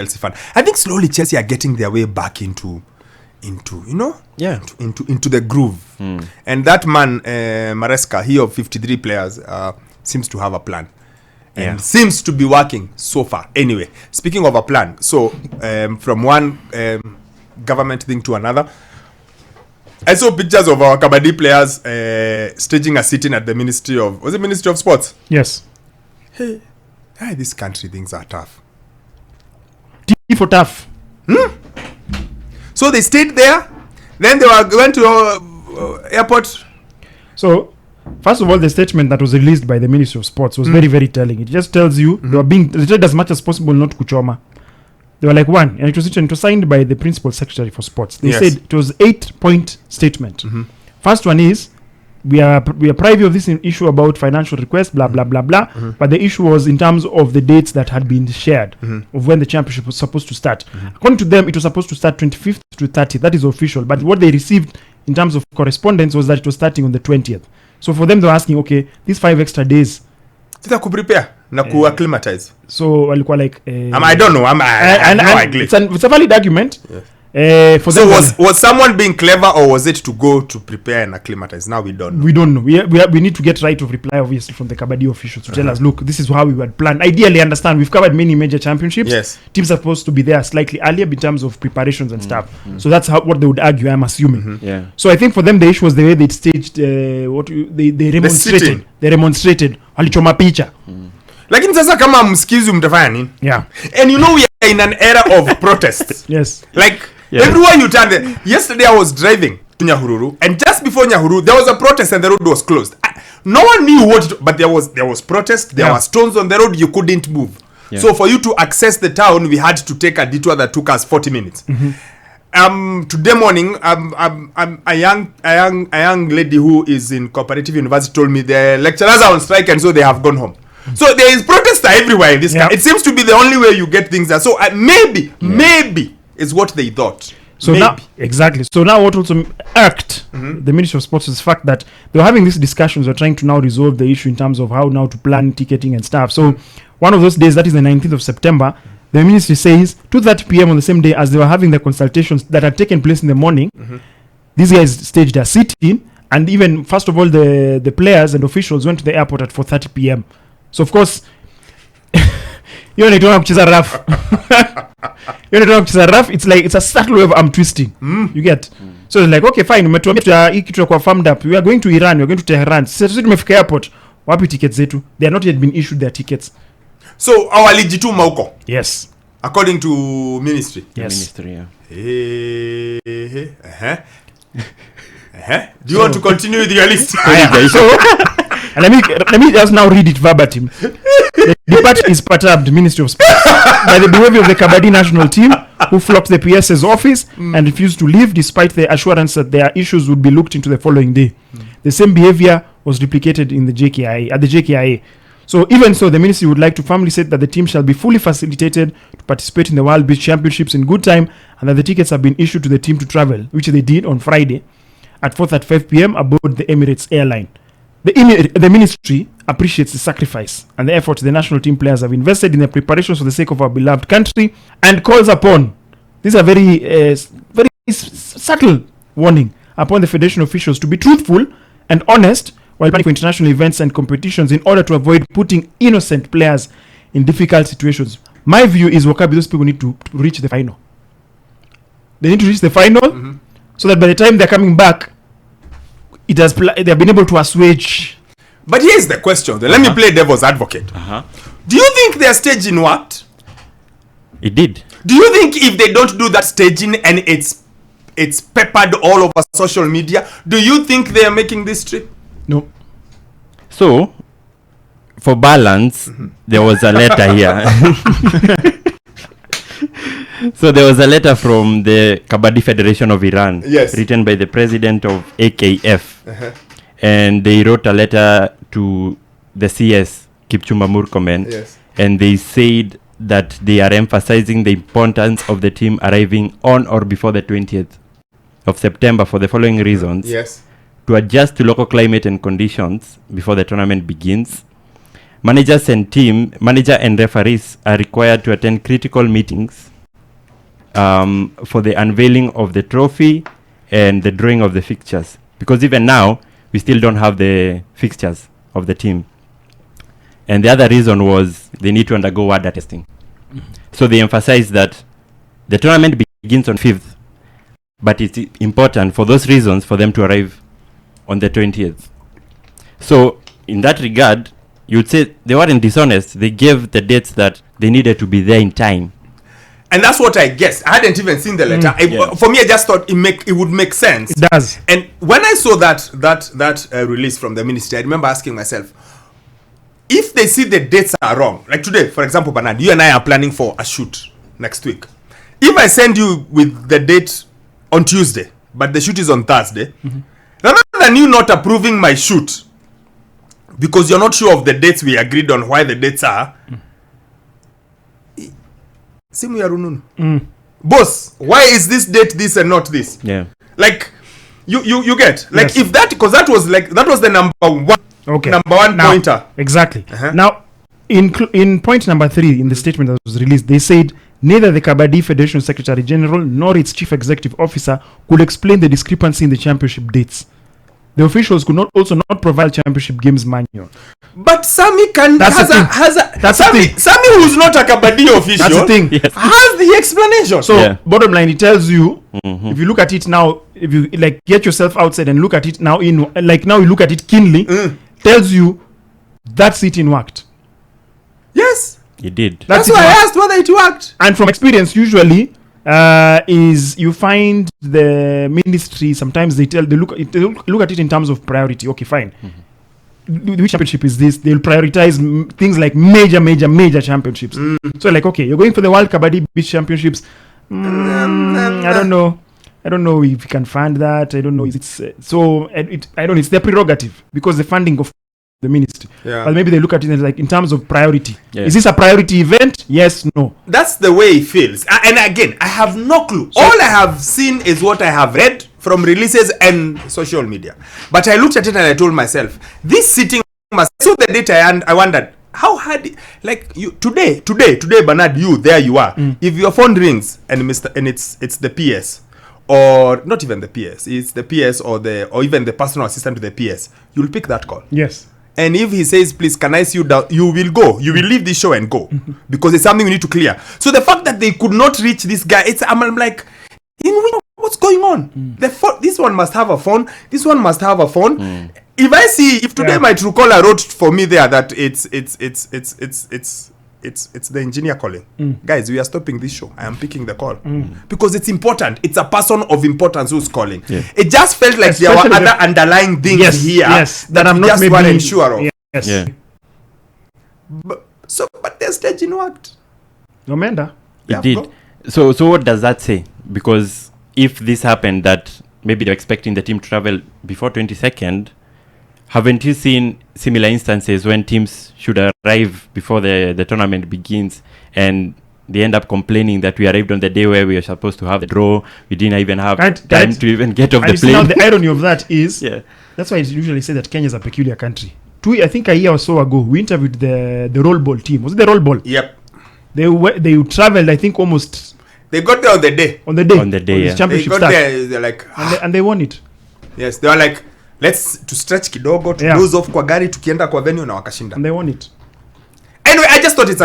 Chelsea fan. I think slowly Chelsea are getting their way back into into the groove. And that man, Maresca, he of 53 players, seems to have a plan. And seems to be working so far. Anyway, speaking of a plan, so from one government thing to another, I saw pictures of our Kabaddi players staging a sit-in at the Ministry of Sports? Yes. Hey, this country things are tough. T for tough. So they stayed there, then they went to airport. So, first of all, the statement that was released by the Ministry of Sports was very, very telling. It just tells you they were being treated as much as possible not kuchoma. They were like one, and it was signed by the Principal Secretary for Sports. They said it was 8-point statement. First one is, we are privy of this issue about financial requests, blah, blah, blah, blah. But the issue was in terms of the dates that had been shared of when the championship was supposed to start. According to them, it was supposed to start 25th to 30th. That is official. But what they received in terms of correspondence was that it was starting on the 20th. So for them, they were asking, okay, these 5 extra days. Sita kuprepare na ku-acclimatize. So walikuwa like I don't know. It's a valid argument. For so them, was someone being clever, or was it to go to prepare and acclimatize? Now we don't know. We don't know. We need to get right of reply, obviously, from the Kabaddi officials to tell us, look, this is how we had planned. Ideally, understand, we've covered many major championships. Yes. Teams are supposed to be there slightly earlier in terms of preparations and stuff. So that's what they would argue, I'm assuming. Yeah. So I think for them, the issue was the way they staged, they demonstrated. They demonstrated. Walichoma picha. Lakini sasa kama msikizi mtafanya nini? Yeah. And you know we are in an era of protests. Yes. Like everywhere you turn there. Yesterday I was driving to Nyahururu, and just before Nyahururu there was a protest and the road was closed. No one knew but there was protest. There were stones on the road. You couldn't move. Yeah. So for you to access the town, we had to take a detour that took us 40 minutes. Today morning, a young lady who is in Cooperative University told me the lecturers are on strike, and so they have gone home. So there is protest everywhere in this country. It seems to be the only way you get things done. So maybe is what they thought. So maybe. Now, exactly. So now what also irked the Ministry of Sports is the fact that they were having these discussions, they're trying to now resolve the issue in terms of how now to plan ticketing and stuff. So one of those days, that is the 19th of September, the ministry says 2:30 p.m. on the same day as they were having the consultations that had taken place in the morning, these guys staged a sit-in, and even first of all the players and officials went to the airport at 4:30 p.m. So of course, you don't kucheza rough. It's like it's a subtle way of arm twisting. You get. So it's like, okay, fine, umetuambia hii kitu kwa farmed up. We are going to Iran, we are going to Tehran. Sisi tumefika airport. Wapi tickets zetu? They are not yet been issued their tickets. So awalijituma huko. Yes. According to ministry. Yes. Ministry, Do you want to continue with your list? So let me just now read it verbatim. The departure is perturbed, Ministry of Sports, by the behavior of the Kabaddi national team, who flocked the PS's office and refused to leave despite the assurance that their issues would be looked into the following day. The same behavior was replicated in the JKIA. So even so, the ministry would like to firmly state that the team shall be fully facilitated to participate in the World Beach Championships in good time, and that the tickets have been issued to the team to travel, which they did on Friday at 4:35 p.m. aboard the Emirates airline. The ministry appreciates the sacrifice and the effort the national team players have invested in the preparations for the sake of our beloved country, and calls upon, these are very subtle warning, upon the federation officials to be truthful and honest while planning for international events and competitions in order to avoid putting innocent players in difficult situations. My view is, Wokabi, those people need to reach the final. They need to reach the final so that by the time they're coming back, they have been able to assuage. But here's the question. Let me play devil's advocate. Do you think their staging worked? It did. Do you think if they don't do that staging and it's peppered all over social media, do you think they are making this trip? No. So, for balance, there was a letter here. So there was a letter from the Kabaddi Federation of Iran, written by the president of AKF, and they wrote a letter to the CS Kipchumba Murkomen, and they said that they are emphasizing the importance of the team arriving on or before the 20th of September for the following reasons. To adjust to local climate and conditions before the tournament begins. Manager and referees are required to attend critical meetings for the unveiling of the trophy and the drawing of the fixtures, because even now we still don't have the fixtures of the team. And the other reason was they need to undergo WADA testing. So they emphasized that the tournament begins on 5th, but it's important for those reasons for them to arrive on the 20th. So in that regard, you'd say they weren't dishonest. They gave the dates that they needed to be there in time. And that's what I guessed. I hadn't even seen the letter. For me, I just thought it would make sense. It does. And when I saw that release from the ministry, I remember asking myself, if they see the dates are wrong, like today, for example, Bernard, you and I are planning for a shoot next week. If I send you with the date on Tuesday, but the shoot is on Thursday, rather than you not approving my shoot because you're not sure of the dates we agreed on, why the dates are, simu ya rununu. Boss, why is this date this and not this? Yeah. Like, you get, like, Yes. if that, because that was the number one. Okay. Number one Now, pointer. Exactly. Uh-huh. Now, in point number 3 in the statement that was released, they said neither the Kabaddi Federation Secretary General nor its Chief Executive Officer could explain the discrepancy in the championship dates. The officials could also not provide championship games manual. But Sammy That's the thing. That's the thing. Sammy, who's not a Kabaddi official, That's the thing. Yes. has the explanation. So, Yeah. bottom line, it tells you, if you look at it now, if you like get yourself outside and look at it now now you look at it keenly, tells you that's it in worked. Yes, It did. that's it why in I worked. asked whether it worked. And from experience, usually is you find the ministry sometimes they look at it in terms of priority. Okay, fine. Which championship is this? They'll prioritize things like major championships. So like, okay, you're going for the World Kabaddi Beach Championships. I don't know if you can fund that. I don't know. It's I don't know. It's their prerogative because the funding of the ministry. Yeah. But maybe they look at it like in terms of priority. Yeah. Is this a priority event? Yes, no. That's the way it feels. And again, I have no clue. All I have seen is what I have read from releases and social media. But I looked at it and I told myself, this sitting must. I saw the data and I wondered, how hard, like you today, Bernard, you are. If your phone rings and it's the PS, or not even the PS, it's the PS or even the personal assistant to the PS, you'll pick that call. Yes. And if he says, please, can I see you down? You will go. You will leave this show and go. Because it's something we need to clear. So the fact that they could not reach this guy, I'm like, what's going on? This one must have a phone. This one must have a phone. If today my Truecaller wrote for me there that it's the engineer calling. Guys, we are stopping this show. I am picking the call. Because it's important. It's a person of importance who's calling. Yeah. It just felt like there were other underlying things here that I'm not just maybe weren't sure of. Yes. Yeah. But their staging worked. Omenda. It did. So what does that say? Because if this happened that maybe they're expecting the team to travel before 22nd, haven't you seen similar instances when teams should arrive before the tournament begins and they end up complaining that we arrived on the day where we were supposed to have the draw, we didn't even have time to even get off the plane? Now the irony of that is, Yeah. that's why I usually say that Kenya is a peculiar country. I think a year or so ago, we interviewed the roll ball team. Was it the roll ball? Yep. They traveled, I think, almost They got there on the day. On the day, when yeah. the championship They got started. there, they're like, And they won it. yes, they were like, let's to stretch kidogo, to Yeah. doze off kwa gari, tukienda kwa venue na wakashinda. And they won it. Anyway, I just thought it's